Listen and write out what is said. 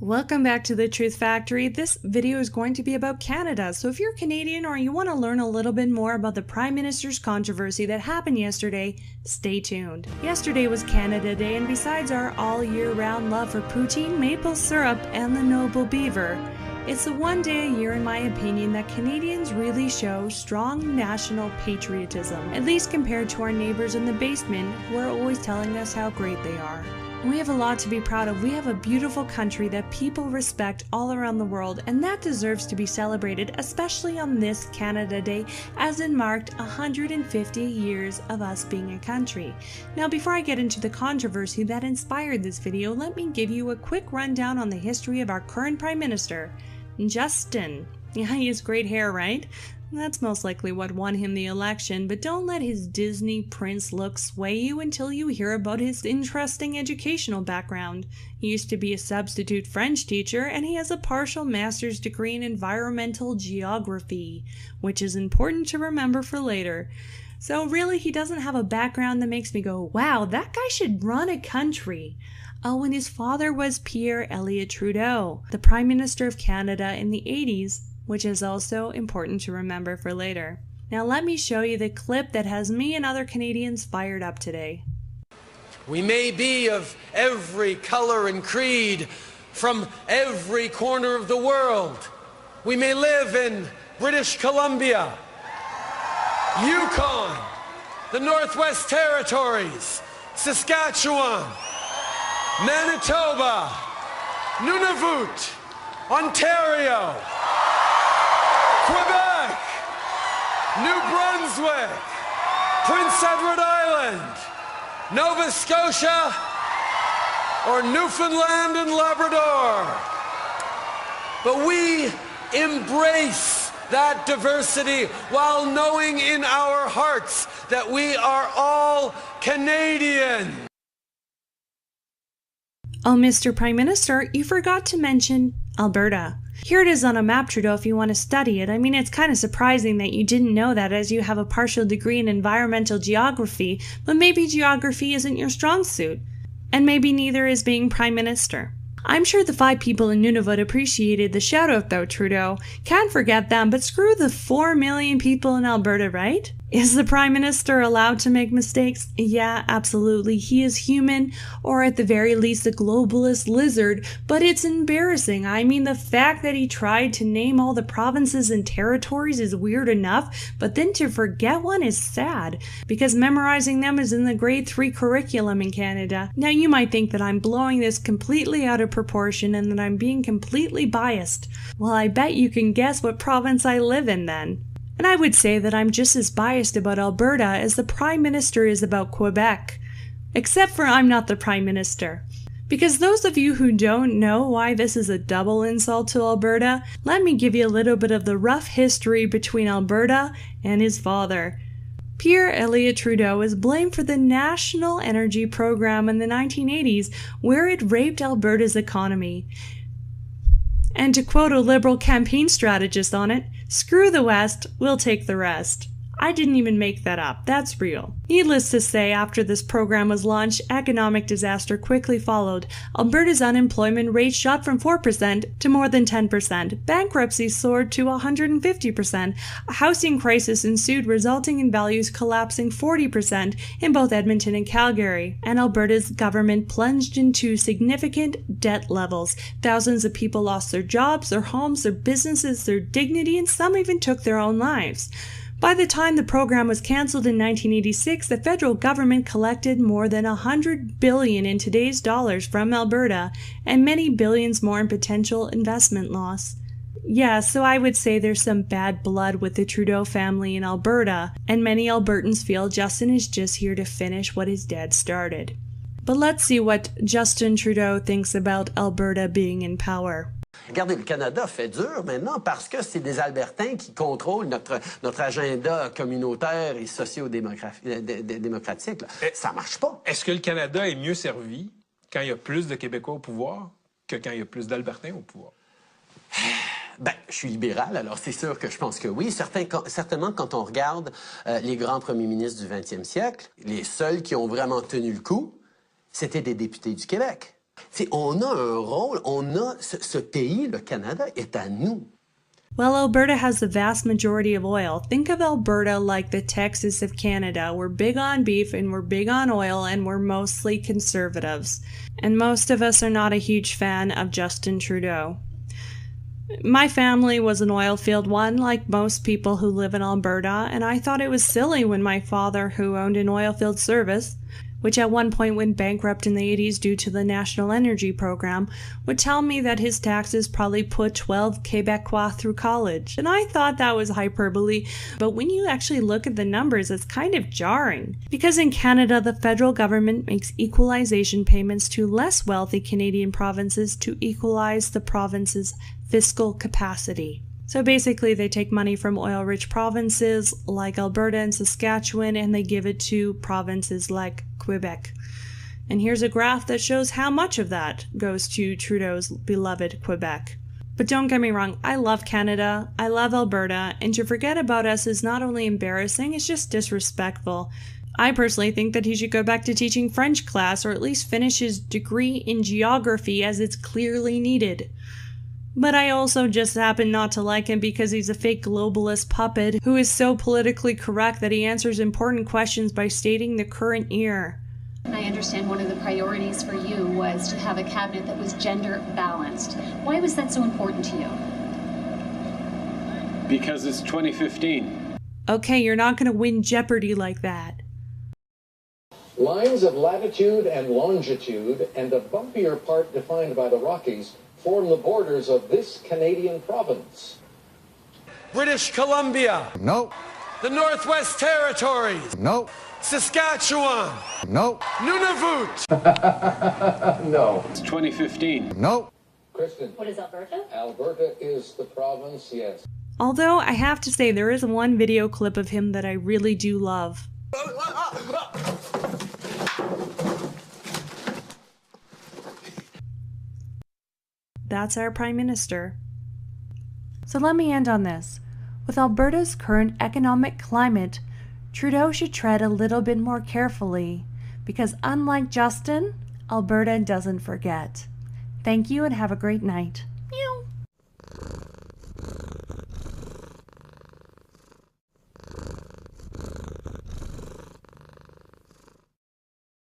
Welcome back to the Truth Factory. This video is going to be about Canada, so if you're Canadian or you want to learn a little bit more about the Prime Minister's controversy that happened yesterday, stay tuned. Yesterday was Canada Day, and besides our all-year-round love for poutine, maple syrup, and the noble beaver, it's the one day a year, in my opinion, that Canadians really show strong national patriotism, at least compared to our neighbors in the basement who are always telling us how great they are. We have a lot to be proud of. We have a beautiful country that people respect all around the world, and that deserves to be celebrated, especially on this Canada Day, as it marked 150 years of us being a country. Now, before I get into the controversy that inspired this video, let me give you a quick rundown on the history of our current Prime Minister, Justin. Yeah, he has great hair, right? That's most likely what won him the election, but don't let his Disney prince look sway you until you hear about his interesting educational background. He used to be a substitute French teacher, and he has a partial master's degree in environmental geography, which is important to remember for later. So really, he doesn't have a background that makes me go, wow, that guy should run a country. Oh, and his father was Pierre Elliott Trudeau, the Prime Minister of Canada in the 80s, which is also important to remember for later. Now let me show you the clip that has me and other Canadians fired up today. We may be of every color and creed from every corner of the world. We may live in British Columbia, Yukon, the Northwest Territories, Saskatchewan, Manitoba, Nunavut, Ontario, Quebec, New Brunswick, Prince Edward Island, Nova Scotia, or Newfoundland and Labrador. But we embrace that diversity while knowing in our hearts that we are all Canadian. Oh, Mr. Prime Minister, you forgot to mention Alberta. Here it is on a map, Trudeau, if you want to study it. I mean, it's kind of surprising that you didn't know that, as you have a partial degree in environmental geography, but maybe geography isn't your strong suit. And maybe neither is being Prime Minister. I'm sure the 5 people in Nunavut appreciated the shout-out though, Trudeau. Can't forget them, but screw the 4 million people in Alberta, right? Is the Prime Minister allowed to make mistakes? Yeah, absolutely. He is human, or at the very least a globalist lizard, but it's embarrassing. I mean, the fact that he tried to name all the provinces and territories is weird enough, but then to forget one is sad, because memorizing them is in the grade 3 curriculum in Canada. Now, you might think that I'm blowing this completely out of proportion and that I'm being completely biased. Well, I bet you can guess what province I live in then. And I would say that I'm just as biased about Alberta as the Prime Minister is about Quebec. Except for I'm not the Prime Minister. Because those of you who don't know why this is a double insult to Alberta, let me give you a little bit of the rough history between Alberta and his father. Pierre Elliott Trudeau is blamed for the National Energy Program in the 1980s, where it raped Alberta's economy. And to quote a Liberal campaign strategist on it, screw the West, we'll take the rest. I didn't even make that up, that's real. Needless to say, after this program was launched, economic disaster quickly followed. Alberta's unemployment rate shot from 4% to more than 10%. Bankruptcy soared to 150%. A housing crisis ensued, resulting in values collapsing 40% in both Edmonton and Calgary. And Alberta's government plunged into significant debt levels. Thousands of people lost their jobs, their homes, their businesses, their dignity, and some even took their own lives. By the time the program was cancelled in 1986, the federal government collected more than $100 billion in today's dollars from Alberta, and many billions more in potential investment loss. Yeah, so I would say there's some bad blood with the Trudeau family in Alberta, and many Albertans feel Justin is just here to finish what his dad started. But let's see what Justin Trudeau thinks about Alberta being in power. Regardez, le Canada fait dur maintenant parce que c'est des Albertains qui contrôlent notre agenda communautaire et socio-démocratique. Ça marche pas. Est-ce que le Canada est mieux servi quand il y a plus de Québécois au pouvoir que quand il y a plus d'Albertains au pouvoir? Ben, je suis libéral, alors c'est sûr que je pense que oui. Certainement, quand on regarde les grands premiers ministres du 20e siècle, les seuls qui ont vraiment tenu le coup, c'était des députés du Québec. T'sais, on a un rôle, ce pays, le Canada, est à nous. Well, Alberta has the vast majority of oil. Think of Alberta like the Texas of Canada. We're big on beef and we're big on oil and we're mostly conservatives. And most of us are not a huge fan of Justin Trudeau. My family was an oil field one, like most people who live in Alberta, and I thought it was silly when my father, who owned an oil field service, which at one point went bankrupt in the 80s due to the National Energy Program, would tell me that his taxes probably put 12 Quebecois through college. And I thought that was hyperbole, but when you actually look at the numbers, it's kind of jarring. Because in Canada, the federal government makes equalization payments to less wealthy Canadian provinces to equalize the province's fiscal capacity. So basically, they take money from oil-rich provinces like Alberta and Saskatchewan and they give it to provinces like Quebec. And here's a graph that shows how much of that goes to Trudeau's beloved Quebec. But don't get me wrong, I love Canada, I love Alberta, and to forget about us is not only embarrassing, it's just disrespectful. I personally think that he should go back to teaching French class or at least finish his degree in geography as it's clearly needed. But I also just happen not to like him because he's a fake globalist puppet who is so politically correct that he answers important questions by stating the current year. I understand one of the priorities for you was to have a cabinet that was gender balanced. Why was that so important to you? Because it's 2015. Okay, you're not going to win Jeopardy like that. Lines of latitude and longitude and a bumpier part defined by the Rockies form the borders of this Canadian province. British Columbia. No. The Northwest Territories. No. Saskatchewan. No. Nunavut. No. It's 2015. No. Kristen. What is Alberta? Alberta is the province, yes. Although I have to say there is one video clip of him that I really do love. That's our Prime Minister. So let me end on this. With Alberta's current economic climate, Trudeau should tread a little bit more carefully, because unlike Justin, Alberta doesn't forget. Thank you and have a great night.